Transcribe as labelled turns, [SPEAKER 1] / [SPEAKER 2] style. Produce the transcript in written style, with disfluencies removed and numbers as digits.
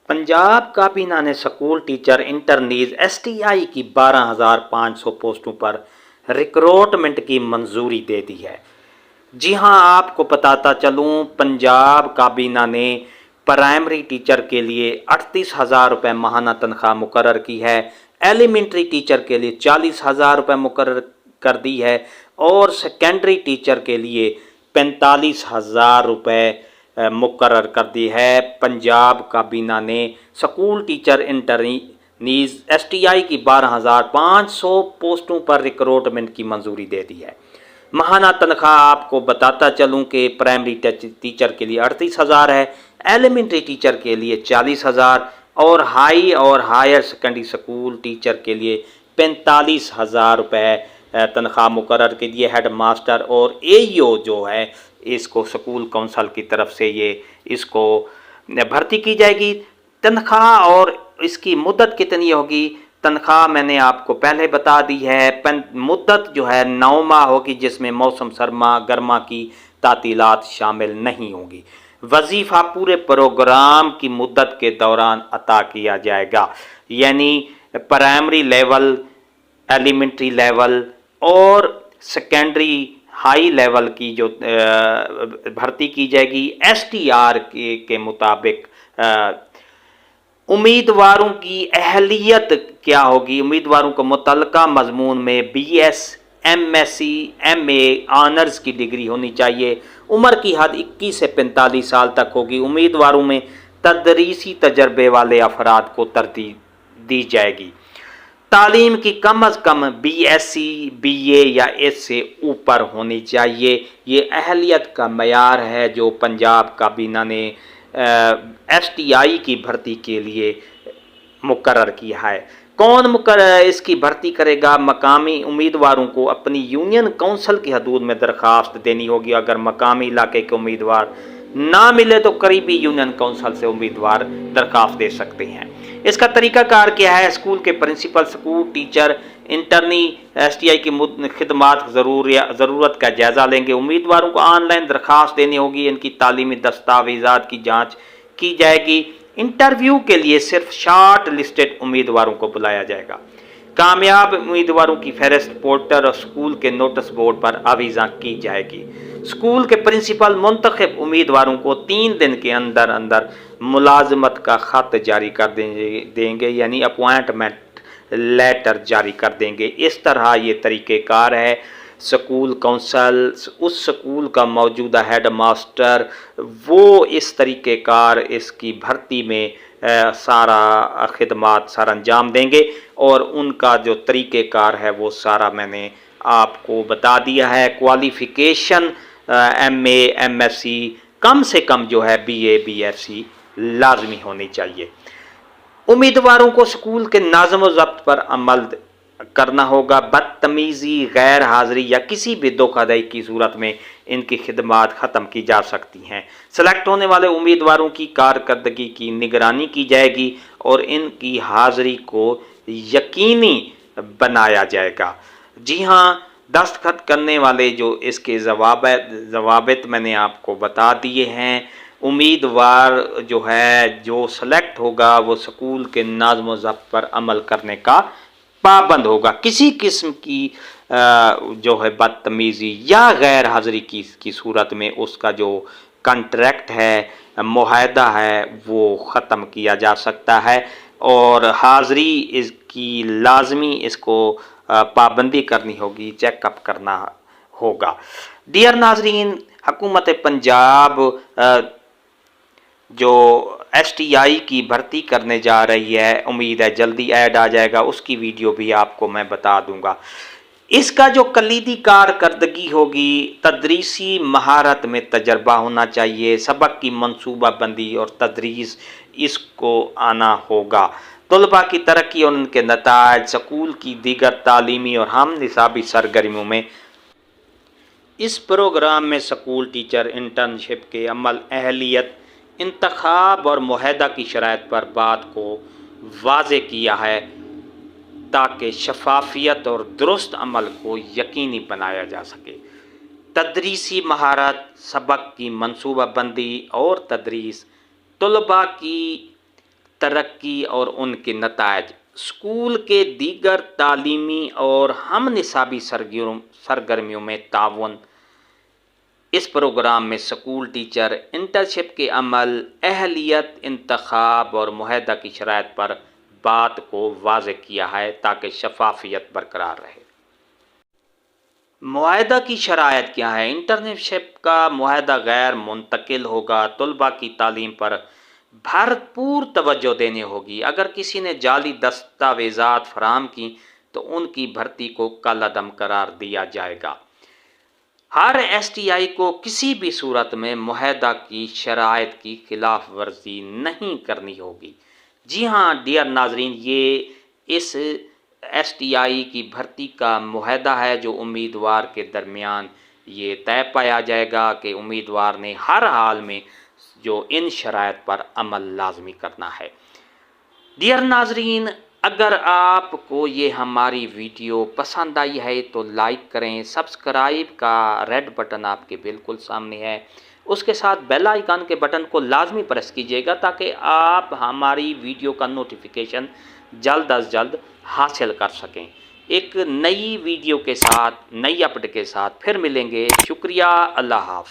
[SPEAKER 1] पंजाब काबीना ने school teacher इंटर्नीज STI की 12,500 पोस्टों पर रिक्रूटमेंट की मंजूरी दे दी है। जी हां, आपको बताता चलूं, पंजाब काबीना ने प्राइमरी टीचर के लिए 38,000 रुपये माहाना तनख्वाह मुकर्रर की है। एलिमेंट्री टीचर के लिए 40,000 रुपये मुकर्रर कर दी है और सेकेंडरी टीचर के लिए 45,000 रुपये मुकर्रर कर दी है। पंजाब काबीना ने स्कूल टीचर इंटर्नीज एसटीआई की 12,500 पोस्टों पर रिक्रूटमेंट की मंजूरी दे दी है। माहाना तनख्वाह आपको बताता चलूं कि प्राइमरी टीचर के लिए 38,000 है, एलिमेंट्री टीचर के लिए 40,000 और हायर सेकेंडरी स्कूल टीचर के लिए 45,000 रुपये तनख्वाह मुकर्रर की दी है। हेड मास्टर और एईओ जो है इसको स्कूल काउंसिल की तरफ से ये इसको भर्ती की जाएगी। तनख्वाह और इसकी मुद्दत कितनी होगी, तनख्वाह मैंने आपको पहले बता दी है। मुद्दत जो है 9 माह होगी, जिसमें मौसम सरमा गर्मा की तातीलात शामिल नहीं होगी। वजीफ़ा पूरे प्रोग्राम की मुद्दत के दौरान अता किया जाएगा, यानी प्राइमरी लेवल, एलिमेंट्री लेवल और सेकेंडरी हाई लेवल की जो भर्ती की जाएगी एसटीआर के मुताबिक। उम्मीदवारों की अहलियत क्या होगी, उम्मीदवारों को मुतल्लका मजमून में बीएस, एमएससी, एमए, ऑनर्स की डिग्री होनी चाहिए। उम्र की हद 21 से 45 साल तक होगी। उम्मीदवारों में तदरीसी तजर्बे वाले अफराद को तरजीह दी जाएगी। तालीम की कम अज़ कम बीएससी, बीए या इससे ऊपर होनी चाहिए। ये अहलियत का मयार है जो पंजाब काबीना ने एसटीआई की भर्ती के लिए मुकर्रर किया है। कौन इसकी भर्ती करेगा? मकामी उम्मीदवारों को अपनी यूनियन काउंसिल की हदूद में दरख्वास्त देनी होगी। अगर मकामी इलाके के उम्मीदवार ना मिले तो करीबी यूनियन काउंसिल से उम्मीदवार दरख्वास्त दे सकते हैं। इसका तरीकाकार क्या है? स्कूल के principal, school teacher, internee STI की खिदमात ज़रूरत का जायज़ा लेंगे। उम्मीदवारों को ऑनलाइन दरख्वास्त देनी होगी। इनकी तालीमी दस्तावेज़ात की जाँच की जाएगी। इंटरव्यू के लिए सिर्फ शॉर्ट लिस्टेड उम्मीदवारों को बुलाया जाएगा। कामयाब उम्मीदवारों की फहरिस्त पोर्टल और स्कूल के नोटिस बोर्ड पर आवीज़ा की जाएगी। स्कूल के प्रिंसिपल मुंतखब उम्मीदवारों को 3 दिन के अंदर अंदर मुलाजमत का ख़त जारी कर देंगे, यानी अपॉइंटमेंट लेटर जारी कर देंगे। इस तरह ये तरीक़ेकार है। स्कूल काउंसिल, उस स्कूल का मौजूदा हेड मास्टर, वो इस तरीक़ेकार इसकी भर्ती में सारा खिदमात सारा अंजाम देंगे और उनका जो तरीक़ेकार है वो सारा मैंने आपको बता दिया है। क्वालिफ़िकेशन एमए, एमएससी, कम से कम जो है बीए, बीएससी लाजमी होनी चाहिए। उम्मीदवारों को स्कूल के नाज़म व ज़ब्त पर अमल करना होगा। बदतमीज़ी, गैर हाज़िरी या किसी भी धोखाधड़ी की सूरत में इनकी खिदमात ख़त्म की जा सकती हैं। सेलेक्ट होने वाले उम्मीदवारों की कारकर्दगी की निगरानी की जाएगी और इनकी हाज़िरी को यकीनी बनाया जाएगा। जी हाँ, दस्तखत करने वाले जो इसके ज़वाबित मैंने आपको बता दिए हैं। उम्मीदवार जो है जो सेलेक्ट होगा वो स्कूल के नाज़्म व ज़ब्त पर अमल करने का पाबंद होगा। किसी किस्म की जो है बदतमीज़ी या गैर हाज़िरी की सूरत में उसका जो कॉन्ट्रैक्ट है, मुआहदा है, वो ख़त्म किया जा सकता है और हाज़िरी इसकी लाजमी इसको पाबंदी करनी होगी, चेकअप करना होगा। डियर नाज़रीन, हुकूमत पंजाब जो एसटीआई की भर्ती करने जा रही है, उम्मीद है जल्दी ऐड आ जाएगा, उसकी वीडियो भी आपको मैं बता दूंगा। इसका जो कलीदी कारकर्दगी होगी, तदरीसी महारत में तजर्बा होना चाहिए, सबक की मनसूबा बंदी और तदरीस इसको आना होगा। तलबा की तरक्की और उनके नताज, स्कूल की दीगर तालीमी और हम निसाबी सरगर्मियों में इस प्रोग्राम में स्कूल टीचर इंटर्नशिप के अमल, अहलियत, इंतखाब और मुआहदा की शराइत पर बात को वाज़े किया है ताकि शफाफियत और दुरुस्त अमल को यकीनी बनाया जा सके। तदरीसी महारत, सबक की मनसूबा बंदी और तदरीस, तलबा की ترقی اور ان کے نتائج، اسکول کے دیگر تعلیمی اور ہم نصابی سرگرمیوں میں تعاون۔ اس پروگرام میں اسکول ٹیچر انٹرنشپ کے عمل، اہلیت، انتخاب اور معاہدہ کی شرائط پر بات کو واضح کیا ہے تاکہ شفافیت برقرار رہے۔ معاہدہ کی شرائط کیا ہے؟ انٹرنشپ کا معاہدہ غیر منتقل ہوگا۔ طلباء کی تعلیم پر بھرپور توجہ دینی ہوگی۔ اگر کسی نے جعلی دستاویزات فراہم کی تو ان کی بھرتی کو کالعدم قرار دیا جائے گا۔ ہر ایس ٹی آئی کو کسی بھی صورت میں معاہدہ کی شرائط کی خلاف ورزی نہیں کرنی ہوگی۔ جی ہاں ڈیئر ناظرین، یہ اس ایس ٹی آئی کی بھرتی کا معاہدہ ہے جو امیدوار کے درمیان یہ طے پایا جائے گا کہ امیدوار نے ہر حال میں جو ان شرائط پر عمل لازمی کرنا ہے۔ ڈیئر ناظرین، اگر آپ کو یہ ہماری ویڈیو پسند آئی ہے تو لائک کریں، سبسکرائب کا ریڈ بٹن آپ کے بالکل سامنے ہے، اس کے ساتھ بیل آئیکن کے بٹن کو لازمی پریس کیجیے گا تاکہ آپ ہماری ویڈیو کا نوٹیفیکیشن جلد از جلد حاصل کر سکیں۔ ایک نئی ویڈیو کے ساتھ، نئی اپڈیٹ کے ساتھ پھر ملیں گے۔ شکریہ، اللہ حافظ۔